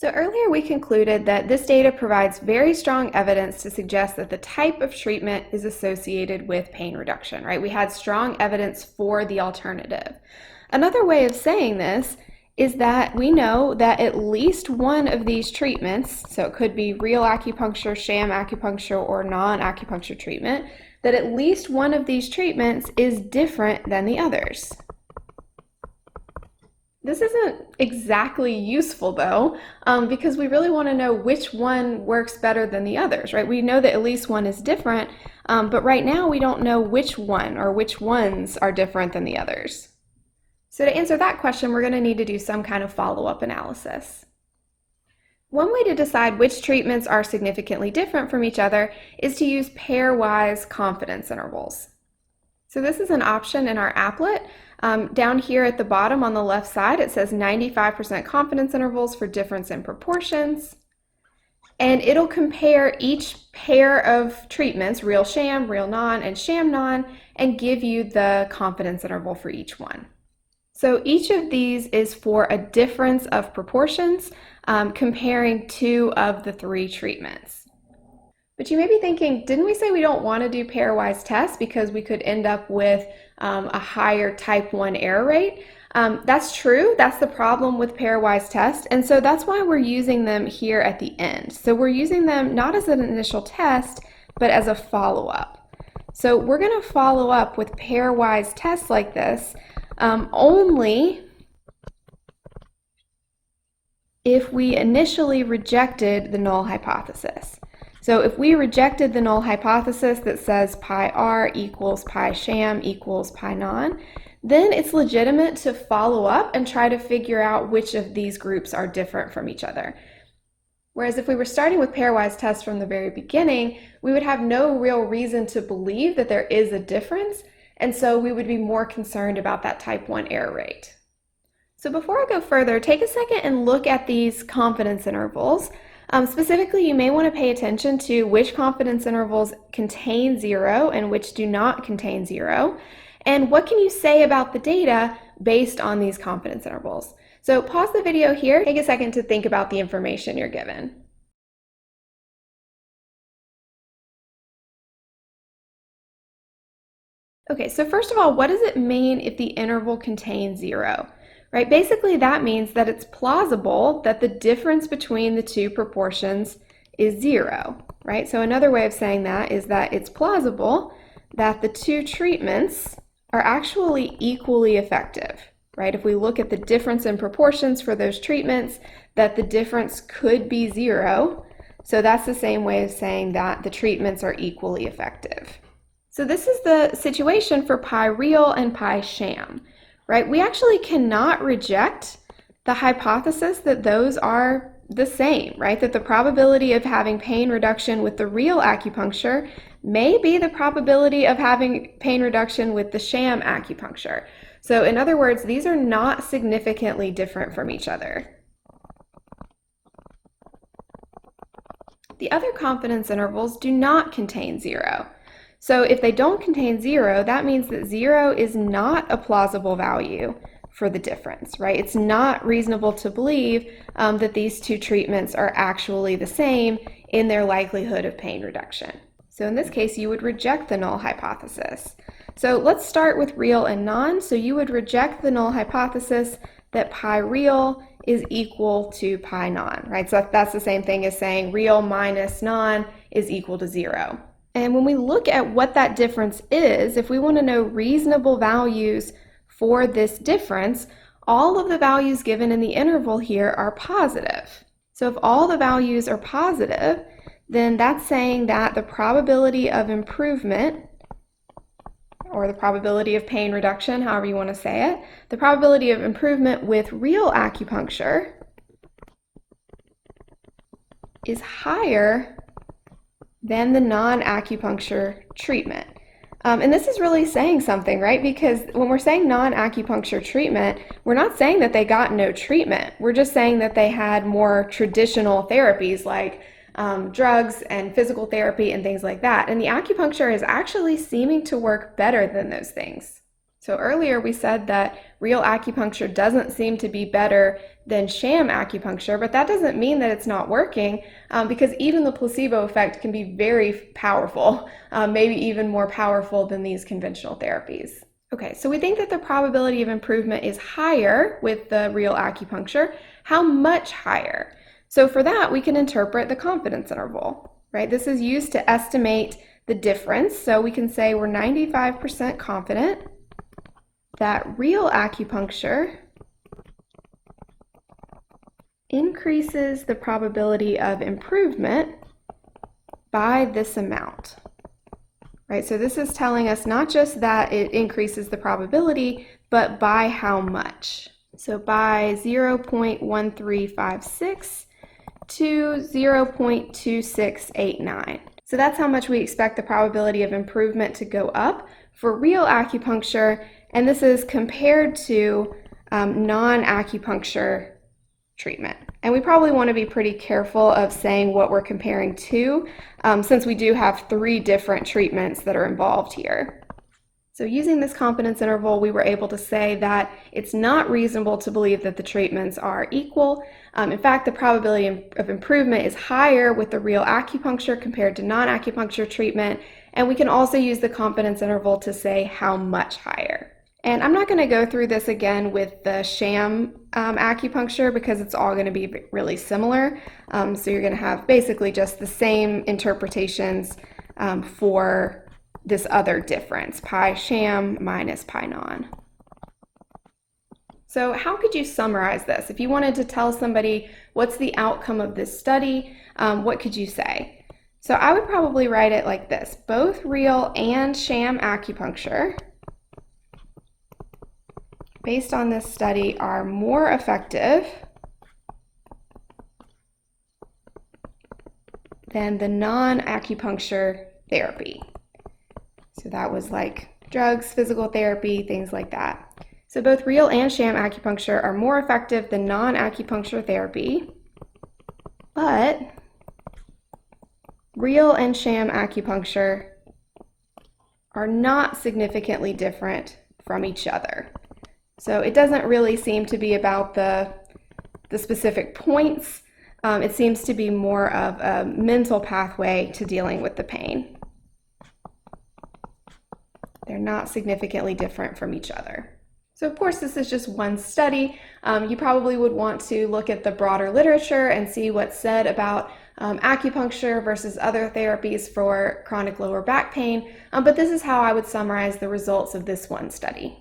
So earlier we concluded that this data provides very strong evidence to suggest that the type of treatment is associated with pain reduction, right? We had strong evidence for the alternative. Another way of saying this is that we know that at least one of these treatments, so it could be real acupuncture, sham acupuncture, or non-acupuncture treatment, that at least one of these treatments is different than the others. This isn't exactly useful though, because we really want to know which one works better than the others, right? We know that at least one is different, but right now we don't know which one or which ones are different than the others. So to answer that question, we're going to need to do some kind of follow-up analysis. One way to decide which treatments are significantly different from each other is to use pairwise confidence intervals. So this is an option in our applet. Down here at the bottom on the left side, it says 95% confidence intervals for difference in proportions. And it'll compare each pair of treatments, real sham, real non, and sham non, and give you the confidence interval for each one. So each of these is for a difference of proportions, comparing 2 of the 3 treatments. But you may be thinking, didn't we say we don't want to do pairwise tests because we could end up with a higher type 1 error rate? That's true. That's the problem with pairwise tests. And so that's why we're using them here at the end. So we're using them not as an initial test, but as a follow-up. So we're going to follow up with pairwise tests like this only if we initially rejected the null hypothesis. So if we rejected the null hypothesis that says pi r equals pi sham equals pi non, then it's legitimate to follow up and try to figure out which of these groups are different from each other. Whereas if we were starting with pairwise tests from the very beginning, we would have no real reason to believe that there is a difference, and so we would be more concerned about that type 1 error rate. So before I go further, take a second and look at these confidence intervals. Specifically, you may want to pay attention to which confidence intervals contain 0 and which do not contain 0. And what can you say about the data based on these confidence intervals? So pause the video here, take a second to think about the information you're given. Okay, so first of all, what does it mean if the interval contains 0? Right, basically that means that it's plausible that the difference between the 2 proportions is 0, right? So another way of saying that is that it's plausible that the 2 treatments are actually equally effective, right? If we look at the difference in proportions for those treatments, that the difference could be 0. So that's the same way of saying that the treatments are equally effective. So this is the situation for pi real and pi sham. Right? We actually cannot reject the hypothesis that those are the same, right? That the probability of having pain reduction with the real acupuncture may be the probability of having pain reduction with the sham acupuncture. So in other words, these are not significantly different from each other. The other confidence intervals do not contain 0. So if they don't contain 0, that means that 0 is not a plausible value for the difference, right? It's not reasonable to believe that these 2 treatments are actually the same in their likelihood of pain reduction. So in this case, you would reject the null hypothesis. So let's start with real and non. So you would reject the null hypothesis that pi real is equal to pi non, right? So that's the same thing as saying real minus non is equal to 0. And when we look at what that difference is, if we want to know reasonable values for this difference, all of the values given in the interval here are positive. So if all the values are positive, then that's saying that the probability of improvement, or the probability of pain reduction, however you want to say it, the probability of improvement with real acupuncture is higher than the non-acupuncture treatment. And this is really saying something, right? Because when we're saying non-acupuncture treatment, we're not saying that they got no treatment. We're just saying that they had more traditional therapies like drugs and physical therapy and things like that. And the acupuncture is actually seeming to work better than those things. So earlier we said that real acupuncture doesn't seem to be better than sham acupuncture, but that doesn't mean that it's not working, because even the placebo effect can be very powerful, maybe even more powerful than these conventional therapies. Okay, so we think that the probability of improvement is higher with the real acupuncture. How much higher? So for that, we can interpret the confidence interval, right? This is used to estimate the difference. So we can say we're 95% confident that real acupuncture increases the probability of improvement by this amount. Right, so this is telling us not just that it increases the probability, but by how much. So by 0.1356 to 0.2689. So that's how much we expect the probability of improvement to go up for real acupuncture, and this is compared to non-acupuncture treatment. And we probably want to be pretty careful of saying what we're comparing to, since we do have 3 different treatments that are involved here. So using this confidence interval, we were able to say that it's not reasonable to believe that the treatments are equal. In fact, the probability of improvement is higher with the real acupuncture compared to non-acupuncture treatment. And we can also use the confidence interval to say how much higher. And I'm not going to go through this again with the sham acupuncture because it's all going to be really similar. So you're going to have basically just the same interpretations for this other difference, pi sham minus pi non. So how could you summarize this? If you wanted to tell somebody what's the outcome of this study, what could you say? So I would probably write it like this: both real and sham acupuncture based on this study are more effective than the non-acupuncture therapy. So that was like drugs, physical therapy, things like that. So both real and sham acupuncture are more effective than non-acupuncture therapy, but real and sham acupuncture are not significantly different from each other. So it doesn't really seem to be about the specific points. It seems to be more of a mental pathway to dealing with the pain. They're not significantly different from each other. So of course, this is just one study. You probably would want to look at the broader literature and see what's said about acupuncture versus other therapies for chronic lower back pain. But this is how I would summarize the results of this one study.